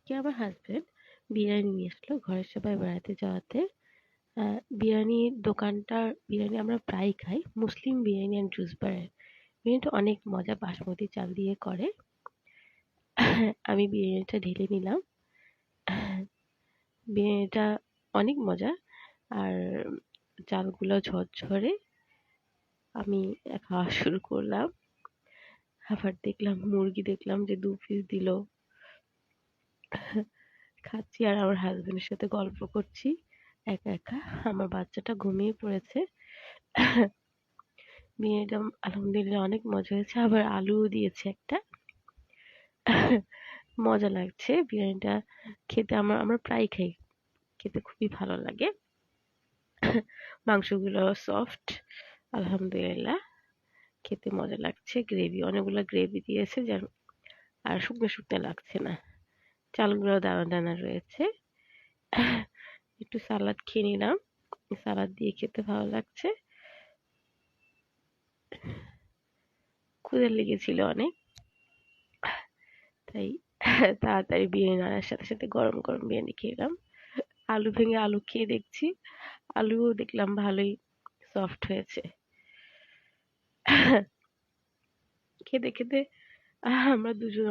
কি আমার হাজবেন্ড বিরিয়ানি নিয়ে আসলো ঘরের সবাই বেড়াতে যাওয়াতে। বিরিয়ানির দোকানটার বিরিয়ানি আমরা প্রায়ই খাই। মুসলিম বিরিয়ানি অ্যান্ড জুস বারের। বিরিয়ানিটা অনেক মজা বাসমতি চাল দিয়ে করে। আমি বিরিয়ানিটা ঢেলে নিলাম। বিরিয়ানিটা অনেক মজা। আর চালগুলো ঝরঝরে। আমি খাওয়া শুরু করলাম। আবার দেখলাম মুরগি দেখলাম যে ২ পিস দিল। খাচ্ছি আর আমার হাসবেন্ডের সাথে গল্প করছি একা একা। আমার বাচ্চাটা ঘুমিয়ে পড়েছে। বিরিয়ানিটা আলহামদুলিল্লাহ অনেক মজা হয়েছে। আবার আলুও দিয়েছে একটা। মজা লাগছে বিরিয়ানিটা খেতে। আমরা প্রায় খাই। খেতে খুবই ভালো লাগে। মাংসগুলো সফট। আলহামদুলিল্লাহ খেতে মজা লাগছে। গ্রেভি অনেকগুলো গ্রেভি দিয়েছে যার আর শুকনো শুকনো লাগছে না। চালগুলো দানা দানা রয়েছে। একটু সালাদ খেয়ে নিলাম। সালাদ দিয়ে খেতে ভালো লাগছে। ক্ষুধা লেগেছিল অনেক। তাই তাড়াতাড়ি বিরিয়ানি আনার সাথে সাথে গরম গরম বিরিয়ানি খেলাম। আলু ভেঙে আলু খেয়ে দেখছি। আলুও দেখলাম ভালোই সফট হয়েছে। খেতে খেতে আমরা দুজন